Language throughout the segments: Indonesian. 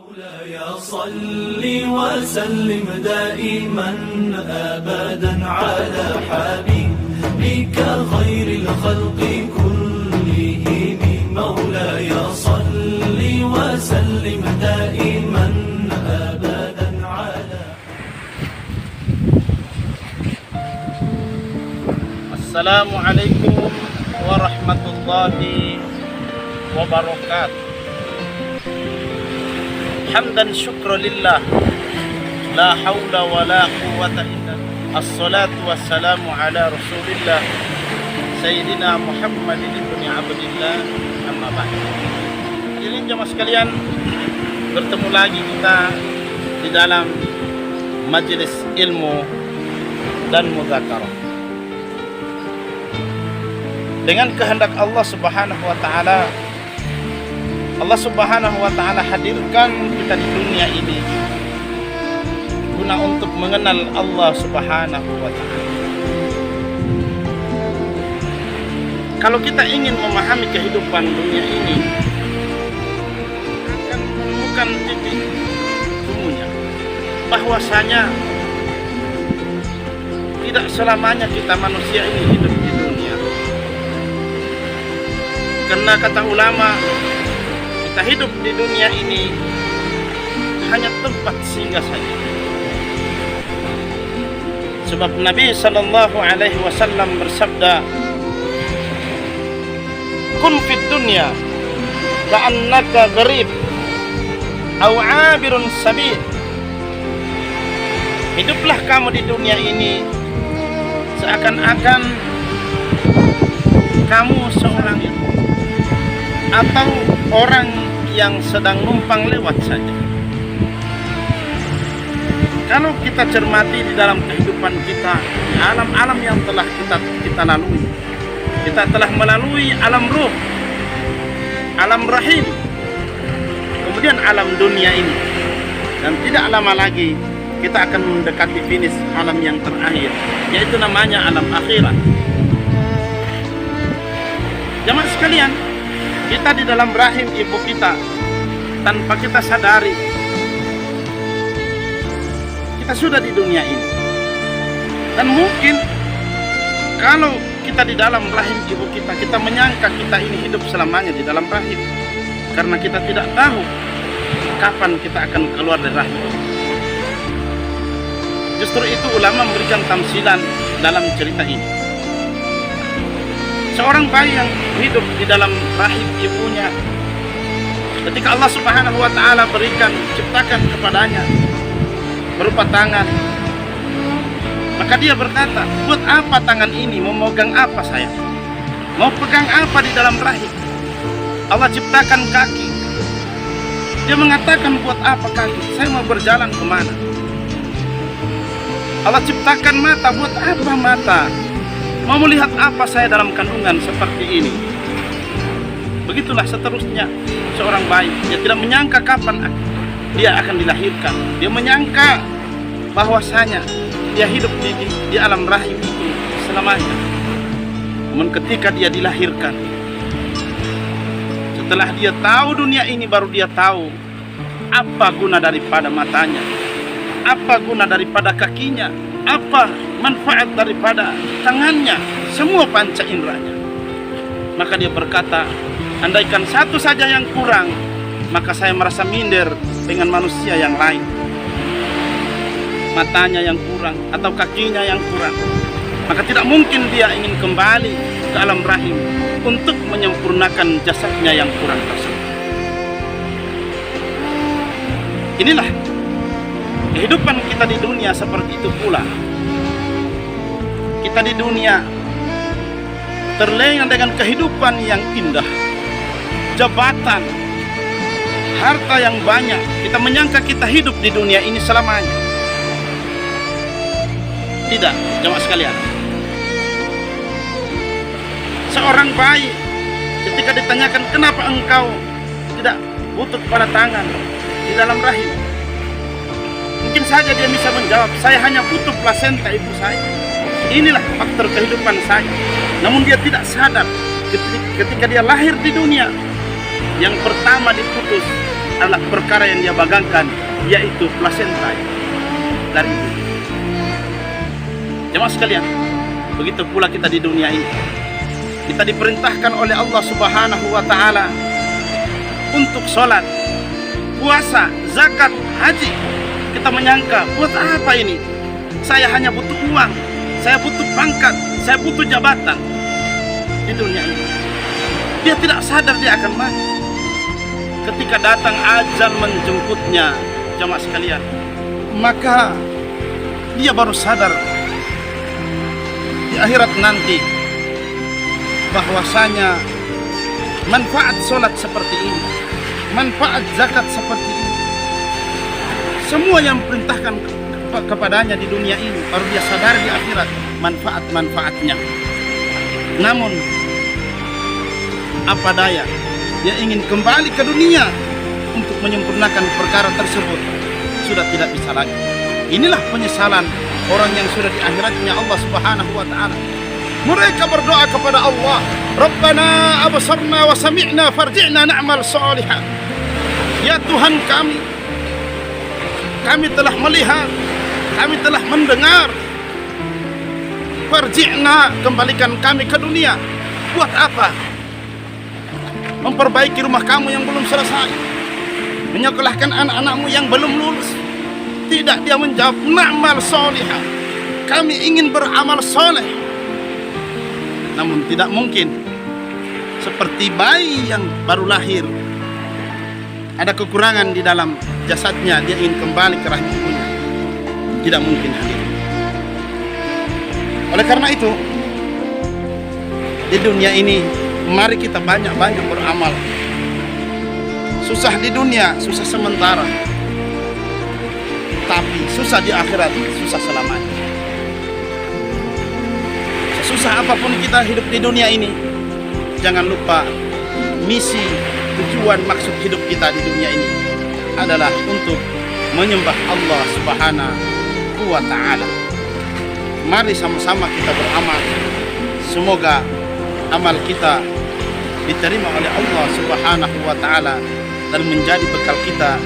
مولاي صل وسلم دائما أبدا على حبيبك خير الخلق كلهم مولاي صل وسلم دائما أبدا على السلام عليكم ورحمة الله وبركاته. حمدا شكرا لله لا حول ولا قوة إلا بالله. الصلاة والسلام على رسول الله Sayyidina Muhammad ibn Abdillah, amma ba'd. Hadirin jemaah sekalian, bertemu lagi kita di dalam majelis ilmu dan mudzakarah. Dengan kehendak Allah Subhanahu wa taala, Allah Subhanahu wa taala hadirkan kita di dunia ini guna untuk mengenal Allah Subhanahu wa taala. Kalau kita ingin memahami kehidupan dunia ini, akan menemukan titik temunya bahwasanya tidak selamanya kita manusia ini hidup di dunia. Karena kata ulama, kita hidup di dunia ini hanya tempat singgah saja. Sebab Nabi sallallahu alaihi wasallam bersabda, "Kun fid dunya ka'annaka gharib aw 'abirun sabil." Hiduplah kamu di dunia ini seakan-akan kamu seorang atau orang yang sedang numpang lewat saja. Kalau kita cermati di dalam kehidupan kita, alam-alam yang telah kita lalui, kita telah melalui alam ruh, alam rahim, kemudian alam dunia ini, dan tidak lama lagi kita akan mendekati finish alam yang terakhir, yaitu namanya alam akhirat. Jemaah sekalian, kita di dalam rahim ibu kita tanpa kita sadari kita sudah di dunia ini. Dan mungkin kalau kita di dalam rahim ibu kita, kita menyangka kita ini hidup selamanya di dalam rahim, karena kita tidak tahu kapan kita akan keluar dari rahim. Justru itu ulama memberikan tamsilan dalam cerita ini. Seorang bayi yang hidup di dalam rahim ibunya, ketika Allah Subhanahu wa taala ciptakan kepadanya berupa tangan, maka dia berkata, "Buat apa tangan ini? Mau megang apa saya? Mau pegang apa di dalam rahim?" Allah ciptakan kaki. Dia mengatakan, "Buat apa kaki? Saya mau berjalan kemana?" Allah ciptakan mata. Buat apa mata? Mau melihat apa saya dalam kandungan seperti ini? Begitulah seterusnya seorang bayi. Dia tidak menyangka kapan dia akan dilahirkan. Dia menyangka bahwasanya dia hidup di alam rahim itu selamanya. Namun ketika dia dilahirkan, setelah dia tahu dunia ini, baru dia tahu apa guna daripada matanya, apa guna daripada kakinya, apa manfaat daripada tangannya, semua panca inderanya. Maka dia berkata, andaikan satu saja yang kurang, maka saya merasa minder dengan manusia yang lain. Matanya yang kurang atau kakinya yang kurang, maka tidak mungkin dia ingin kembali ke alam rahim untuk menyempurnakan jasadnya yang kurang tersebut. Inilah kehidupan kita di dunia, seperti itu pula. Kita di dunia terlena dengan kehidupan yang indah, jabatan, harta yang banyak. Kita menyangka kita hidup di dunia ini selamanya. Tidak, jemaah sekalian. Seorang bayi ketika ditanyakan, "Kenapa engkau tidak butuh kepada tangan di dalam rahim?" Mungkin saja dia bisa menjawab, "Saya hanya butuh plasenta ibu saya. Inilah faktor kehidupan saya." Namun dia tidak sadar ketika dia lahir di dunia, yang pertama diputus adalah perkara yang dia bagangkan, yaitu plasenta dari ibu. Jemaah sekalian, begitu pula kita di dunia ini. Kita diperintahkan oleh Allah Subhanahu wa Ta'ala untuk sholat, puasa, zakat, haji. Kita menyangka, buat apa ini? Saya hanya butuh uang, saya butuh pangkat, saya butuh jabatan di dunia ini. Dia tidak sadar dia akan mati. Ketika datang ajal menjemputnya, jemaah sekalian, maka dia baru sadar di akhirat nanti bahwasanya manfaat sholat seperti ini, manfaat zakat seperti ini, semua yang perintahkan kepadanya di dunia ini baru dia sadar di akhirat manfaat-manfaatnya. Namun apa daya, dia ingin kembali ke dunia untuk menyempurnakan perkara tersebut, sudah tidak bisa lagi. Inilah penyesalan orang yang sudah di akhiratnya Allah Subhanahu wa Ta'ala. Mereka berdoa kepada Allah, Rabbana absarna wa sami'na farji'na na'mal shalihan. Ya Tuhan kami telah melihat, kami telah mendengar. Farji'na, kembalikan kami ke dunia. Buat apa? Memperbaiki rumah kamu yang belum selesai, menyekolahkan anak-anakmu yang belum lulus. Tidak, dia menjawab na'mal shalihan. Kami ingin beramal soleh. Namun tidak mungkin. Seperti bayi yang baru lahir, ada kekurangan di dalam jasadnya, dia ingin kembali ke rahim ibunya. Tidak mungkin hadir. Oleh karena itu, di dunia ini mari kita banyak-banyak beramal. Susah di dunia, susah sementara, tapi susah di akhirat, susah selamanya. Susah apapun kita hidup di dunia ini, jangan lupa misi, tujuan, maksud hidup kita di dunia ini adalah untuk menyembah Allah Subhanahu wa Ta'ala. Mari sama-sama kita beramal. Semoga amal kita diterima oleh Allah Subhanahu wa Ta'ala dan menjadi bekal kita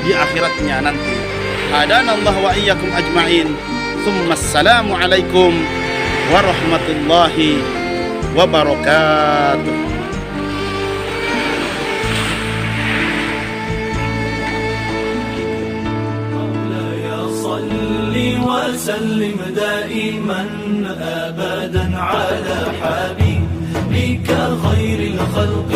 di akhiratnya nanti. Hadanallahu wa iyyakum ajma'in. Tsumma assalamu alaikum warahmatullahi wabarakatuh. مولاي صل وسلم دائما أبدا على حبيبك خير الخلق